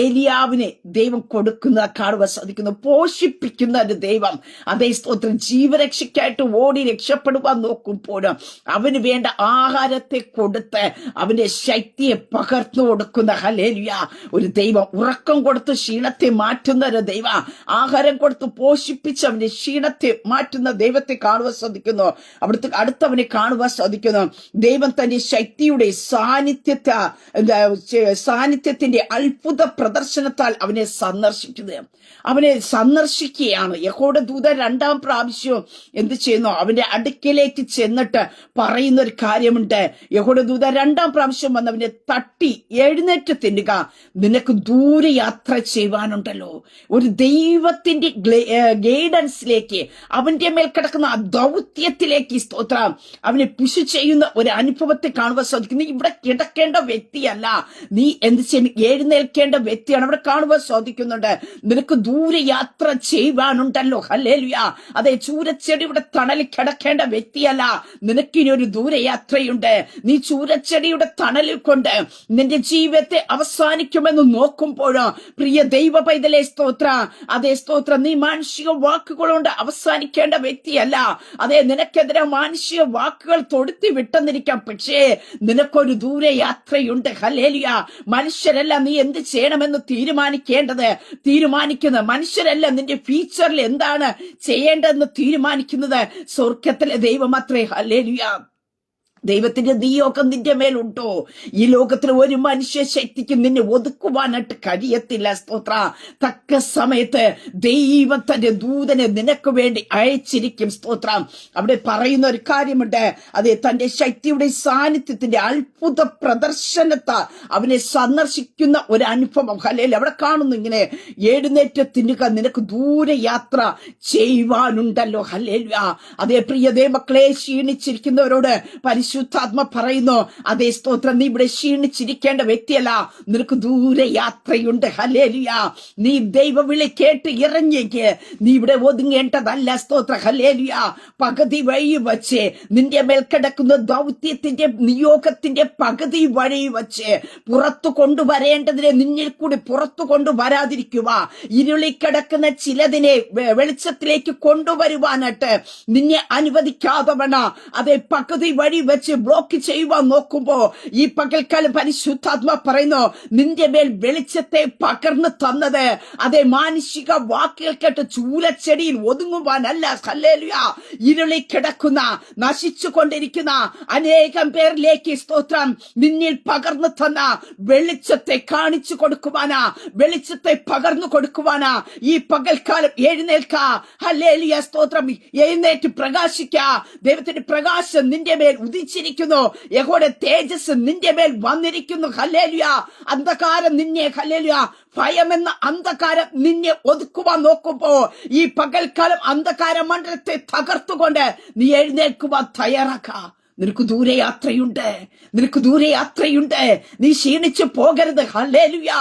ഏലിയാവിന് ദൈവം കൊടുക്കുന്ന കാണുവാൻ സാധിക്കുന്നു. പോഷിപ്പിക്കുന്ന ഒരു ദൈവം. അതേ സ്തോത്രം. ജീവരക്ഷയ്ക്കായിട്ട് ഓടി രക്ഷപ്പെടുവാൻ നോക്കുമ്പോഴും അവന് വേണ്ട ആഹാരത്തെ കൊടുത്ത് അവന്റെ ശക്തിയെ പകർന്നു കൊടുക്കുന്ന ഹല്ലേലൂയ ഒരു ദൈവം. ഉറക്കം കൊടുത്ത് ക്ഷീണത്തെ മാറ്റുന്ന ഒരു ദൈവം. ആഹാരം കൊടുത്ത് പോഷിപ്പിച്ച് അവന്റെ ക്ഷീണത്തെ മാറ്റുന്ന ദൈവത്തെ കാണുവാൻ കാണുവാൻ സാധിക്കുന്നു. അവിടുത്തെ അടുത്തവനെ കാണുവാൻ സാധിക്കുന്നു. ദൈവം തന്റെ ശക്തിയുടെ സാന്നിധ്യത്തിന്റെ അത്ഭുത പ്രദർശനത്താൽ അവനെ സന്ദർശിക്കുകയാണ്. യഹോവയുടെ ദൂതൻ 2ാം പ്രാവശ്യവും എന്ത് ചെയ്യുന്നു? അവന്റെ അടുക്കിലേക്ക് ചെന്നിട്ട് പറയുന്ന ഒരു കാര്യമുണ്ട്. യഹോവയുടെ ദൂതൻ 2ാം പ്രാവശ്യം വന്ന് അവനെ തട്ടി എഴുന്നേറ്റ് തിന്നുക, നിനക്ക് ദൂരെ യാത്ര ചെയ്യുവാനുണ്ടല്ലോ. ഒരു ദൈവത്തിന്റെ ഗൈഡൻസിലേക്ക്, അവന്റെ മേൽ കിടക്കുന്ന ആ ദൗത്യത്തിലേക്ക് സ്തോത്രം അവനെ പുഷ് ചെയ്യുന്ന ഒരു അനുഭവത്തെ കാണുവാൻ സാധിക്കുന്നു. ഇവിടെ കിടക്കേണ്ട വ്യക്തിയല്ല, നീ എന്ത് ചെയ്യണം? എഴുന്നേൽക്കേണ്ട വ്യക്തിയാണ് അവിടെ കാണുവാൻ സാധിക്കുന്നുണ്ട്. നിനക്ക് ദൂരെ യാത്ര ചെയ്യുവാനുണ്ടല്ലോ. ഹല്ലേലൂയ. അതെ, ചൂരച്ചെടിയുടെ തണലിൽ കിടക്കേണ്ട വ്യക്തിയല്ല, നിനക്കിനി ഒരു ദൂരയാത്രയുണ്ട്. നീ ചൂരച്ചെടിയുടെ തണലിൽ കൊണ്ട് നിന്റെ ജീവിതത്തെ അവസാനിക്കുമെന്ന് നോക്കുമ്പോഴോ പ്രിയ ദൈവ പൈതലേ സ്തോത്ര, അതേ സ്തോത്ര, നീ മാനുഷിക വാക്കുകളുണ്ട് അവസാനിക്കേണ്ട വ്യക്തിയല്ല. അതെ, നിനക്കെതിരെ മാനുഷിക വാക്കുകൾ തൊടുത്തി വിട്ടെന്നിരിക്കാം, പക്ഷേ നിനക്കൊരു ദൂരയാത്രയുണ്ട്. ഹല്ലേലൂയ. മനുഷ്യരല്ല നീ എന്ത് ചെയ്യണമെന്ന് തീരുമാനിക്കുന്നത്. മനുഷ്യരല്ല നിന്റെ ഫ്യൂച്ചറിൽ എന്താണ് ചെയ്യേണ്ടതെന്ന് തീരുമാനിക്കുന്നത് സ്വർഗത്തിലെ ദൈവമത്രേ. ഹല്ലേലൂയ. ദൈവത്തിന്റെ നിയോഗം നിന്റെ മേലുണ്ടോ? ഈ ലോകത്തിൽ ഒരു മനുഷ്യ ശക്തിക്ക് നിന്നെ ഒതുക്കുവാനായിട്ട് കഴിയത്തില്ല. സ്തോത്ര. തക്ക സമയത്ത് ദൈവം തന്റെ ദൂതനെ നിനക്ക് വേണ്ടി അയച്ചിരിക്കും. സ്തോത്രം. അവിടെ പറയുന്ന ഒരു കാര്യമുണ്ട്. അതെ, തന്റെ ശക്തിയുടെ സാന്നിധ്യത്തിന്റെ അത്ഭുത പ്രദർശനത്താൽ അവനെ സന്ദർശിക്കുന്ന ഒരു അനുഭവം. ഹല്ലേലൂയ. അവിടെ കാണുന്നു ഇങ്ങനെ, എഴുന്നേറ്റ് തിന്നുക, നിനക്ക് ദൂരെ യാത്ര ചെയ്യുവാനുണ്ടല്ലോ. ഹല്ലേലൂയ. അതേ പ്രിയ ദൈവമക്കളെ, ക്ഷീണിച്ചിരിക്കുന്നവരോട് പരിശുദ്ധാത്മ പറയുന്നു, അതേ സ്തോത്രം, നീ ഇവിടെ ക്ഷീണിച്ചിരിക്കേണ്ട വ്യക്തിയല്ല, നിനക്ക് ദൂരെ യാത്രയുണ്ട്. ഹല്ലേലൂയ. നീ ദൈവവിളി കേട്ട് ഇറങ്ങിയേക്ക്, നീ ഇവിടെ ഒതുങ്ങേണ്ടതല്ല. സ്തോത്ര. ഹല്ലേലൂയ. പകുതി വഴി വച്ച് നിന്റെ മേൽ കിടക്കുന്ന ദൗത്യത്തിന്റെ നിയോഗത്തിന്റെ പകുതി വഴി വച്ച് പുറത്തു കൊണ്ടുവരേണ്ടതിനെ നിന്നിൽ കൂടി പുറത്തു കൊണ്ടുവരാതിരിക്കുക. ഇരുളിൽ കിടക്കുന്ന ചിലതിനെ വെളിച്ചത്തിലേക്ക് കൊണ്ടുവരുവാനായിട്ട് നിന്നെ അനുവദിക്കാതെ വേണം. അതേ, പകുതി വഴി വെച്ച് ബ്ലോക്ക് ചെയ്യുവാൻ നോക്കുമ്പോ ഈ പകൽക്കാലം പരിശുദ്ധാത്മ പറയുന്നു, നിന്റെ മേൽ വെളിച്ചത്തെ പകർന്നു തന്നത് അതേ മാനുഷിക വാക്കുകൾ കേട്ട് ചൂലച്ചെടിയിൽ ഒതുങ്ങുവാനല്ല. ഹല്ലേലൂയ. ഇരുളി കിടക്കുന്ന, നശിച്ചു കൊണ്ടിരിക്കുന്ന അനേകം പേരിലേക്ക് സ്തോത്രം നിന്നിൽ പകർന്നു തന്ന വെളിച്ചത്തെ കാണിച്ചു കൊടുക്കുവാനാ, വെളിച്ചത്തെ പകർന്നു കൊടുക്കുവാനാ ഈ പകൽക്കാലം എഴുന്നേൽക്ക. ഹല്ലേലൂയ. സ്തോത്രം. എഴുന്നേറ്റ് പ്രകാശിക്ക. ദൈവത്തിന്റെ പ്രകാശം നിന്റെ മേൽ ഉദിച്ചിരിക്കുന്നു. യഹോവയുടെ തേജസ് നിന്റെ മേൽ വന്നിരിക്കുന്നു. ഹല്ലേലൂയ. അന്ധകാരം നിന്നെ, ഹല്ലേലൂയ, ഭയമെന്ന അന്ധകാരം നിന്നെ ഒതുക്കുവാൻ നോക്കുമ്പോ ഈ പകൽക്കാലം അന്ധകാര മണ്ഡലത്തെ തകർത്തുകൊണ്ട് നീ എഴുന്നേൽക്കുവാൻ തയ്യാറാക്ക. നിനക്ക് ദൂരയാത്രയുണ്ട്, നിനക്ക് ദൂരയാത്രയുണ്ട്. നീ ക്ഷീണിച്ചു പോകരുത്. ഹല്ലേലൂയ.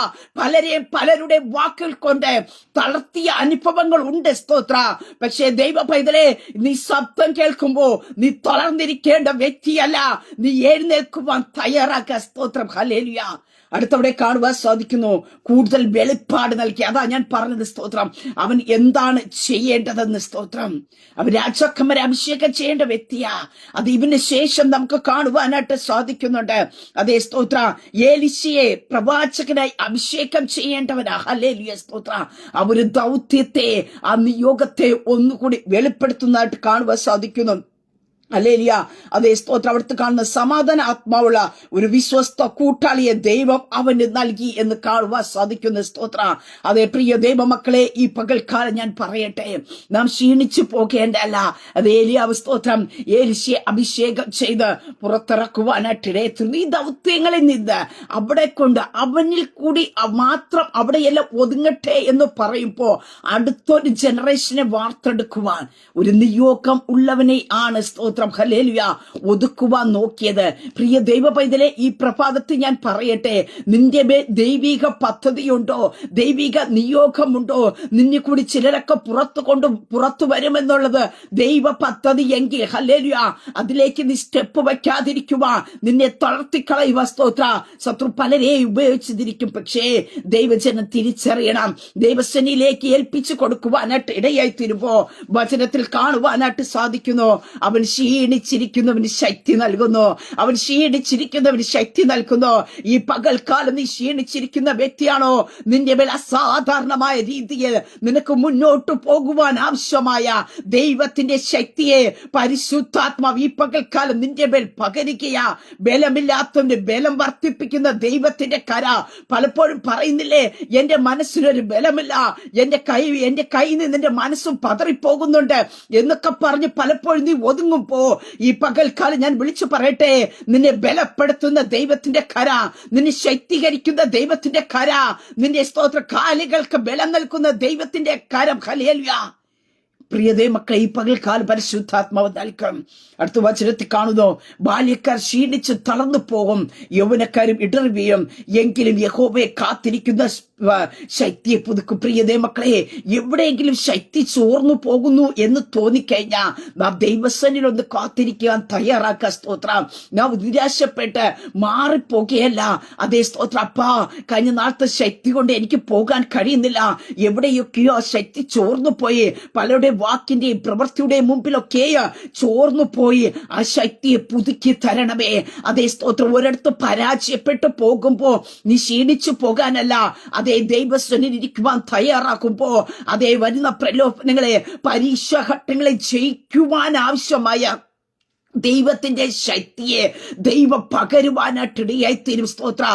പലരുടെ വാക്കുകൾ കൊണ്ട് തളർത്തിയ അനുഭവങ്ങൾ ഉണ്ട്. സ്തോത്ര. പക്ഷേ ദൈവ പൈതലേ, നീ ശബ്ദം കേൾക്കുമ്പോ നീ തളർന്നിരിക്കേണ്ട വ്യക്തിയല്ല, നീ എഴുന്നേൽക്കുവാൻ തയ്യാറാക്ക. സ്തോത്രം. ഹല്ലേലൂയ. അടുത്തവിടെ കാണുവാൻ സാധിക്കുന്നു, കൂടുതൽ വെളിപ്പാട് നൽകി. അതാ ഞാൻ പറഞ്ഞത്. സ്തോത്രം. അവൻ എന്താണ് ചെയ്യേണ്ടതെന്ന്. സ്തോത്രം. അവൻ രാജാക്കന്മാരെ അഭിഷേകം ചെയ്യേണ്ട വ്യക്തിയാ. അത് ഇവന് ശേഷം നമുക്ക് കാണുവാനായിട്ട് സാധിക്കുന്നുണ്ട്. അതേ സ്തോത്ര, ഏലിശയെ പ്രവാചകനായി അഭിഷേകം ചെയ്യേണ്ടവനാ. ഹല്ലേലൂയ. സ്തോത്ര. ആ ഒരു ദൗത്യത്തെ, ആ നിയോഗത്തെ ഒന്നുകൂടി വെളിപ്പെടുത്തുന്നതായിട്ട് കാണുവാൻ സാധിക്കുന്നു. ഹല്ലേലൂയ. അതേ സ്തോത്രം. അവിടുത്തെ കാണുന്ന സമാധാന ആത്മാവുള്ള ഒരു വിശ്വസ്ത കൂട്ടാളിയെ ദൈവം അവന് നൽകി എന്ന് കാണുവാൻ സാധിക്കുന്ന. സ്തോത്ര. അതേ പ്രിയ ദൈവമക്കളെ, ഈ പകൽക്കാലം ഞാൻ പറയട്ടെ, നാം ക്ഷീണിച്ചു പോകേണ്ടല്ല. അത് ഏലിയാവ് സ്തോത്രം ഏലിശയെ അഭിഷേകം ചെയ്ത് പുറത്തിറക്കുവാനായിട്ടിടയെത്തുന്നു. ഈ ദൗത്യങ്ങളിൽ നിന്ന് അവിടെ കൊണ്ട് അവനിൽ കൂടി മാത്രം അവിടെയെല്ലാം ഒതുങ്ങട്ടെ എന്ന് പറയുമ്പോ അടുത്തൊരു ജനറേഷനെ വാർത്തെടുക്കുവാൻ ഒരു നിയോഗം ഉള്ളവനെ ആണ് സ്തോത്രം. ഹല്ലേലൂയ. ഒതുക്കുവാൻ നോക്കിയത്. പ്രിയ ദൈവ പൈതലെ, ഈ പ്രഭാതത്തിൽ ഞാൻ പറയട്ടെ, നിന്റെ ദൈവിക പദ്ധതിയുണ്ടോ, ദൈവിക നിയോഗമുണ്ടോ? നിന്നെ കൂടി ചിലരൊക്കെ പുറത്തു വരുമെന്നുള്ളത് ദൈവ പദ്ധതി എങ്കിൽ ഹല്ലേലൂയ, അതിലേക്ക് നീ സ്റ്റെപ്പ് വയ്ക്കാതിരിക്കുക. നിന്നെ തളർത്തിക്കളയുക. സ്തോത്ര. ശത്രു പലരെയും ഉപയോഗിച്ചിരിക്കും. പക്ഷേ ദൈവജനം തിരിച്ചറിയണം. ദൈവസേനയിലേക്ക് ഏൽപ്പിച്ചു കൊടുക്കുവാനായിട്ട് ഇടയായി തീരുമ്പോ വചനത്തിൽ കാണുവാനായിട്ട് സാധിക്കുന്നു, അവൻ ക്ഷീണിച്ചിരിക്കുന്നവന് ശക്തി നൽകുന്നു. അവൻ ക്ഷീണിച്ചിരിക്കുന്നവന് ശക്തി നൽകുന്നു. ഈ പകൽക്കാലം നീ ക്ഷീണിച്ചിരിക്കുന്ന വ്യക്തിയാണോ? നിന്റെ മേൽ അസാധാരണമായ രീതിയിൽ നിനക്ക് മുന്നോട്ട് പോകുവാൻ ആവശ്യമായ ദൈവത്തിന്റെ ശക്തിയെ പരിശുദ്ധാത്മാവ് ഈ പകൽക്കാലം നിന്റെ മേൽ പകരിക്കുക. ബലമില്ലാത്തവന്റെ ബലം വർദ്ധിപ്പിക്കുന്ന ദൈവത്തിന്റെ കര. പലപ്പോഴും പറയുന്നില്ലേ, എന്റെ മനസ്സിനൊരു ബലമില്ല, എന്റെ കയ്യിൽ നിന്ന് എന്റെ മനസ്സും പതറിപ്പോകുന്നുണ്ട് എന്നൊക്കെ പറഞ്ഞ് പലപ്പോഴും നീ ഒതുങ്ങുമ്പോ ഈ പകൽക്കാലം ഞാൻ വിളിച്ചു പറയട്ടെ, നിന്നെ ബലപ്പെടുത്തുന്ന ദൈവത്തിന്റെ കര, നിന്നെ ശക്തീകരിക്കുന്ന ദൈവത്തിന്റെ കര, നിന്റെ സ്തോത്ര കാലുകൾക്ക് ബലം നൽകുന്ന ദൈവത്തിന്റെ കരം. ഹല്ലേലൂയ. പ്രിയതേ മക്കളെ, ഈ പകൽക്കാലം പരിശുദ്ധാത്മാവ് നൽകും. അടുത്ത വചനത്തിൽ കാണുന്നു, ബാല്യക്കാർ ക്ഷീണിച്ച് തളർന്നു പോകും, യൗവനക്കാരും ഇടറിവീഴും, എങ്കിലും യഹോവയെ കാത്തിരിക്കുന്ന ശക്തിയെ പുതുക്കും. പ്രിയതേ മക്കളെ, എവിടെയെങ്കിലും ശക്തി ചോർന്നു പോകുന്നു എന്ന് തോന്നിക്കഴിഞ്ഞാൽ നാം ദൈവസന്നിധിയിൽ ഒന്ന് കാത്തിരിക്കാൻ തയ്യാറാക്കുക. സ്തോത്രം. നാം നിരാശപ്പെട്ട് മാറിപ്പോകുകയല്ല. അതേ സ്തോത്രം. അപ്പാ, കഴിഞ്ഞ നാളത്തെ ശക്തി കൊണ്ട് എനിക്ക് പോകാൻ കഴിയുന്നില്ല, എവിടെയൊക്കെയോ ആ ശക്തി ചോർന്നു പോയി, പലരുടെ വാക്കിന്റെയും പ്രവൃത്തിയുടെയും മുമ്പിലൊക്കെ ചോർന്നു പോയി, ആ ശക്തിയെ പുതുക്കി തരണമേ. അതേ സ്തോത്രം. ഒരിടത്ത് പരാജയപ്പെട്ടു പോകുമ്പോ നീ ക്ഷീണിച്ചു പോകാനല്ല, അതേ ദൈവസന്നിധിയിൽ ഇരിക്കുവാൻ തയ്യാറാക്കുമ്പോ അതേ വരുന്ന പ്രലോഭനങ്ങളെ, പരീക്ഷാഘട്ടങ്ങളെ ജയിക്കുവാൻ ആവശ്യമായ ദൈവത്തിന്റെ ശക്തിയെ ദൈവം പകരുവാനായിട്ടിടയായി തീരും. സ്തോത്ര.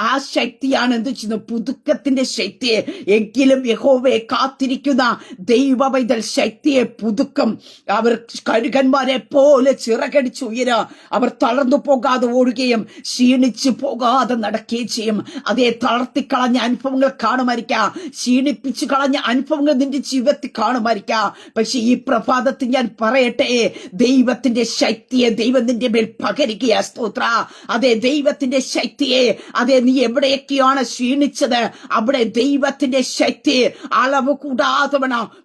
ആ ശക്തിയാണ് എന്ത് ചെയ്യുന്നത്? പുതുക്കത്തിന്റെ ശക്തിയെ. എങ്കിലും യഹോവയെ കാത്തിരിക്കുന്ന ദൈവവൈതൽ ശക്തിയെ പുതുക്കും. അവർ കഴുകന്മാരെ പോലെ ചിറകടിച്ച് ഉയരുക. അവർ തളർന്നു പോകാതെ ഓടുകയും ക്ഷീണിച്ചു പോകാതെ നടക്കുകയും ചെയ്യും. അതേ തളർത്തിക്കളഞ്ഞ അനുഭവങ്ങൾ കാണുമായിരിക്കാം, ക്ഷീണിപ്പിച്ചു കളഞ്ഞ അനുഭവങ്ങൾ നിന്റെ ജീവിതത്തിൽ കാണുമായിരിക്കാം. പക്ഷെ ഈ പ്രഭാതത്തിൽ ഞാൻ പറയട്ടെ, ദൈവത്തിന്റെ ശക്തി ദൈവം നിന്റെ മേൽ പകരിക്കുക. സ്തോത്ര. അതേ ദൈവത്തിന്റെ ശക്തിയെ, അതേ നീ എവിടെയൊക്കെയാണ് ക്ഷീണിച്ചത് അവിടെ ദൈവത്തിന്റെ ശക്തി അളവ് കൂടാതെ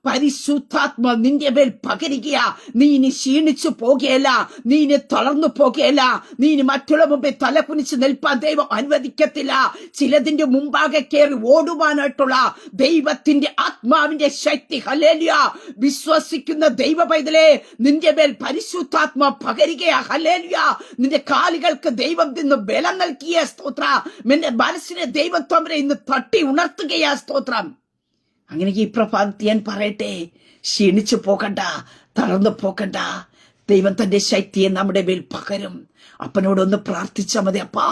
പരിശുദ്ധാത്മ നിന്റെ മേൽ പകരിക്കുക. നീ ഇനി ക്ഷീണിച്ചു പോകുകയല്ല, നീ ഇനി തളർന്നു പോകുകയല്ല, നീ ഇനി മറ്റുള്ള മുമ്പേ തല കുനിച്ച് നിൽപ്പാൻ ദൈവം അനുവദിക്കത്തില്ല. ചിലതിന്റെ മുമ്പാകെ കയറി ഓടുവാനായിട്ടുള്ള ദൈവത്തിന്റെ ആത്മാവിന്റെ ശക്തി. ഹല്ലേലൂയ. വിശ്വസിക്കുന്ന ദൈവ പൈതലേ, നിന്റെ മേൽ പരിശുദ്ധാത്മ പകരികയാ. ഹല്ലേലൂയ. നിന്റെ കാലുകൾക്ക് ദൈവം ഇന്ന് ബലം നൽകിയ. സ്തോത്ര. നിന്റെ മനസ്സിനെ ദൈവം തമ്മിൽ ഇന്ന് തട്ടി ഉണർത്തുകയാ. സ്തോത്രം. അങ്ങനെ ഈ പ്രഭാതത്തിൽ ഞാൻ പറയട്ടെ, ക്ഷീണിച്ചു പോകണ്ട, തളർന്നു പോകണ്ട. ദൈവം തന്റെ ശക്തിയെ നമ്മുടെ മേൽ പകരും. അപ്പനോടൊന്ന് പ്രാർത്ഥിച്ചാൽ മതി, അപ്പാ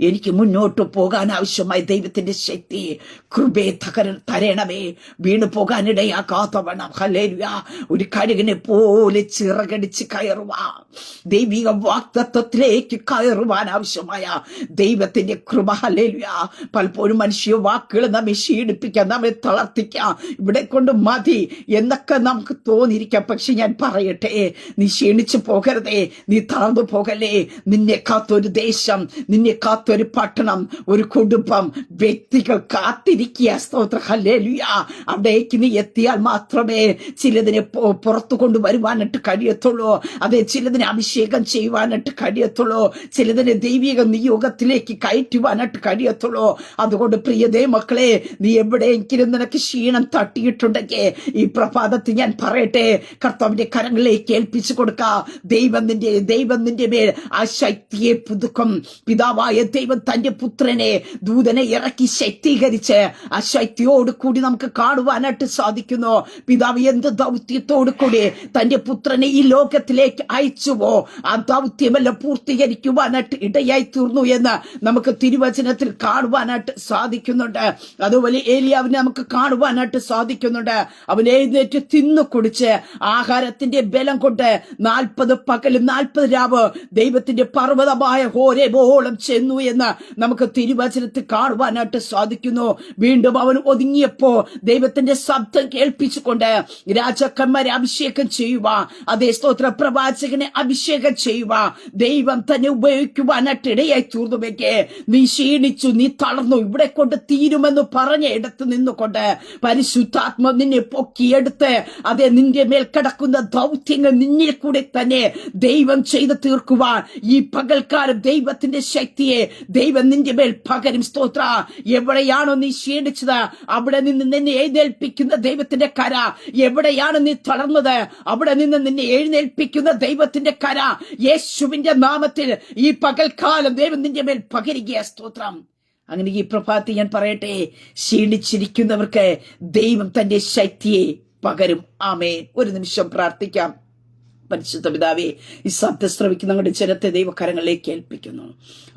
എനിക്ക് മുന്നോട്ട് പോകാൻ ആവശ്യമായ ദൈവത്തിന്റെ ശക്തി കൃപയെ തരണമേ, വീണു പോകാനിടയാക്കാത്തവണ്ണം. ഹല്ലേലൂയ. ഒരു കഴുകനെ പോലെ ചിറകടിച്ച് കയറുവാ, ദൈവിക വാഗ്ദത്തത്തിലേക്ക് കയറുവാൻ ആവശ്യമായ ദൈവത്തിന്റെ കൃപ. ഹല്ലേലൂയ. പലപ്പോഴും മനുഷ്യ വാക്കുകൾ നമ്മെ ക്ഷീണിപ്പിക്കാം, നമ്മെ തളർത്തിക്കാം, ഇവിടെ കൊണ്ട് മതി എന്നൊക്കെ നമുക്ക് തോന്നിയിരിക്കാം. പക്ഷെ ഞാൻ പറയട്ടെ, നീ ക്ഷീണിച്ചു പോകരുതേ, നീ തളർന്നു പോകല്ലേ. നിന്നെ കാത്തൊരു ദേശം, നിന്നെ കാത്തൊരു പട്ടണം, ഒരു കുടുംബം, വ്യക്തികൾ കാത്തിരിക്കുക. സ്തോത്ര. ഹല്ലേലൂയ. അവിടേക്ക് നീ എത്തിയാൽ മാത്രമേ ചിലതിനെ പുറത്തു കൊണ്ടുവരുവാനായിട്ട് കഴിയത്തുള്ളൂ. അതെ, ചിലതിനെ അഭിഷേകം ചെയ്യുവാനായിട്ട് കഴിയത്തുള്ളൂ, ചിലതിനെ ദൈവിക നിയോഗത്തിലേക്ക് കയറ്റുവാനായിട്ട് കഴിയത്തുള്ളൂ. അതുകൊണ്ട് പ്രിയതേ മക്കളെ, നീ എവിടെയെങ്കിലും നിനക്ക് ക്ഷീണം തട്ടിയിട്ടുണ്ടെങ്കിൽ ഈ പ്രഭാതത്തിൽ ഞാൻ പറയട്ടെ, കർത്താവിന്റെ കരങ്ങളിലേക്ക് ഏൽപ്പിച്ചു കൊടുക്ക. ദൈവം നിന്റെ മേൽ ആ ശക്തിയെ പുതുക്കും. പിതാവായ ദൈവം തന്റെ പുത്രനെ, ദൂതനെ ഇറക്കി ശക്തീകരിച്ച് ആ ശക്തിയോട് കൂടി നമുക്ക് കാണുവാനായിട്ട് സാധിക്കുന്നു. പിതാവ് എന്ത് ദൗത്യത്തോടു കൂടി തന്റെ പുത്രനെ ഈ ലോകത്തിലേക്ക് അയച്ചുവോ, ആ ദൗത്യമെല്ലാം പൂർത്തീകരിക്കുവാനായിട്ട് ഇടയായി തീർന്നു എന്ന് നമുക്ക് തിരുവചനത്തിൽ കാണുവാനായിട്ട് സാധിക്കുന്നുണ്ട്. അതുപോലെ ഏലിയാവിനെ നമുക്ക് കാണുവാനായിട്ട് സാധിക്കുന്നുണ്ട്. അവൻ എഴുന്നേറ്റ് തിന്നു കുടിച്ച് ആഹാരത്തിന്റെ ബലം കൊണ്ട് 40 പകലും 40 രാവ് ദൈവത്തിന്റെ പർവ്വതമായ ഹോരേബോളം ചെന്നു എന്ന് നമുക്ക് തിരുവചനത്തിൽ കാണുവാനായിട്ട് സാധിക്കുന്നു. വീണ്ടും അവൻ ഒതുങ്ങിയപ്പോ ദൈവത്തിന്റെ ശബ്ദം കേൾപ്പിച്ചുകൊണ്ട് രാജാക്കന്മാരെ അഭിഷേകം ചെയ്യുക, അതേ സ്തോത്ര, പ്രവാചകനെ അഭിഷേകം ചെയ്യുക, ദൈവം തന്നെ ഉപയോഗിക്കുവാനായിട്ട് ഇടയായി തീർന്നുവെക്കെ. നീ ക്ഷീണിച്ചു, നീ തളർന്നു, ഇവിടെ കൊണ്ട് തീരുമെന്ന് പറഞ്ഞ ഇടത്ത് നിന്നുകൊണ്ട് പരിശുദ്ധാത്മ നിന്നെ പൊക്കിയെടുത്ത് അതേ നിന്റെ മേൽ കിടക്കുന്ന ദൗത്യങ്ങൾ നിന്നിൽ കൂടെ തന്നെ ദൈവം ചെയ്ത് തീർക്കുവാൻ ഈ പകൽക്കാലം ദൈവത്തിന്റെ ശക്തിയെ ദൈവം നിന്റെ മേൽ പകരും. സ്തോത്ര. എവിടെയാണോ നീ ക്ഷീണിച്ചത് അവിടെ നിന്ന് നിന്നെ എഴുന്നേൽപ്പിക്കുന്ന ദൈവത്തിന്റെ കര. എവിടെയാണ് നീ തളർന്നത് അവിടെ നിന്ന് നിന്നെ എഴുന്നേൽപ്പിക്കുന്ന ദൈവത്തിന്റെ കര യേശുവിന്റെ നാമത്തിൽ ഈ പകൽക്കാലം ദൈവം നിന്റെ മേൽ പകരിക്കുക. സ്തോത്രം. അങ്ങനെ ഈ പ്രഭാതത്തിൽ ഞാൻ പറയട്ടെ, ക്ഷീണിച്ചിരിക്കുന്നവർക്ക് ദൈവം തന്റെ ശക്തിയെ പകരും. ആമേൻ. ഒരു നിമിഷം പ്രാർത്ഥിക്കാം. പരിശുദ്ധ പിതാവേ, ഈ ശബ്ദം ശ്രവിക്കുന്ന ഞങ്ങളുടെ ജനത്തെ ദൈവകരങ്ങളിലേക്ക് ഏൽപ്പിക്കുന്നു.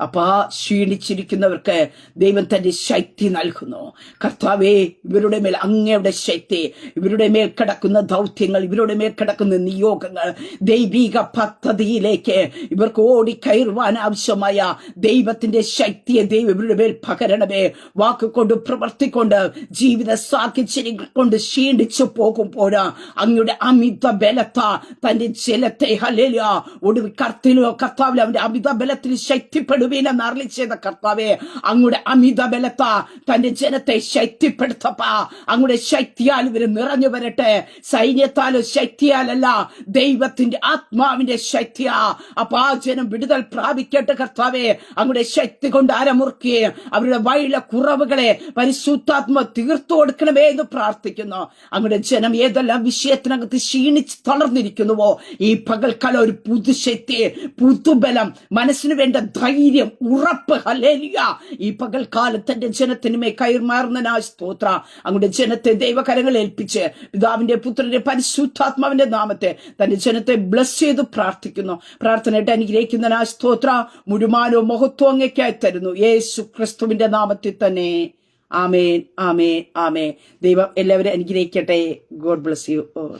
അപ്പാ, ക്ഷീണിച്ചിരിക്കുന്നവർക്ക് ദൈവം തന്റെ ശക്തി നൽകുന്നു. കർത്താവേ, ഇവരുടെ മേൽ അങ്ങയുടെ ശക്തി, ഇവരുടെ മേൽ കിടക്കുന്ന ദൗത്യങ്ങൾ, ഇവരുടെ മേൽ കിടക്കുന്ന നിയോഗങ്ങൾ, ദൈവിക പദ്ധതിയിലേക്ക് ഇവർക്ക് ഓടിക്കയറുവാൻ ആവശ്യമായ ദൈവത്തിന്റെ ശക്തിയെ ദൈവം ഇവരുടെ മേൽ പകരണമേ. വാക്കുകൊണ്ട് പ്രവർത്തിക്കൊണ്ട് ജീവിത സാഹചര്യങ്ങൾ കൊണ്ട് ക്ഷീണിച്ചു പോകുമ്പോൾ അങ്ങയുടെ അമിത ബലത്ത തന്റെ ജലത്തെ ഹല്ലേലൂയ ഒടുവിൽ കർത്താവിൽ അവന്റെ അമിത ബലത്തിൽ ശക്തിപ്പെടുവീനെന്ന് അരുളി ചെയ്ത കർത്താവേ, അങ്ങയുടെ അമിത ബലത്ത തന്റെ ജനത്തെ ശക്തിപ്പെടുത്തപ്പ. അങ്ങയുടെ ശക്തിയാൽ ഇവര് നിറഞ്ഞു വരട്ടെ. സൈന്യത്താലോ ശക്തിയാലല്ല, ദൈവത്തിന്റെ ആത്മാവിന്റെ ശക്തിയാ. അപ്പൊ ആ ജനം വിടുതൽ പ്രാപിക്കട്ടെ കർത്താവേ. അങ്ങയുടെ ശക്തി കൊണ്ട് അരമുറുക്കുകയും അവരുടെ വഴിയിലെ കുറവുകളെ പരിശുദ്ധാത്മ തീർത്തു കൊടുക്കണമേ എന്ന് പ്രാർത്ഥിക്കുന്നു. അങ്ങയുടെ ജനം ഏതെല്ലാം വിഷയത്തിനകത്ത് ക്ഷീണിച്ച് തളർന്നിരിക്കുന്നുവോ ഈ പകൽക്കാലം ഒരു പുതുശക്തി, പുതുബലം, മനസ്സിന് വേണ്ട ധൈര്യം, ഉറപ്പ് ഹല്ലേലൂയ ഈ പകൽക്കാലം തന്റെ ജനത്തിനുമേ കൈമാറുന്നതിനായി സ്തോത്ര. അങ്ങയുടെ ജനത്തെ ദൈവകരങ്ങളിൽ ഏൽപ്പിച്ച് പിതാവിന്റെ പുത്രന്റെ പരിശുദ്ധാത്മാവിന്റെ നാമത്തെ തന്റെ ജനത്തെ ബ്ലസ് ചെയ്ത് പ്രാർത്ഥിക്കുന്നു. പ്രാർത്ഥനയായിട്ട് അനുഗ്രഹിക്കുന്നതിനായി സ്തോത്ര. മുഴുവനോ മഹത്വം അങ്ങേക്കായി തരുന്നു യേശു ക്രിസ്തുവിന്റെ നാമത്തിൽ തന്നെ. ആമേൻ, ആമേൻ, ആമേൻ. ദൈവം എല്ലാവരും അനുഗ്രഹിക്കട്ടെ. God bless you all.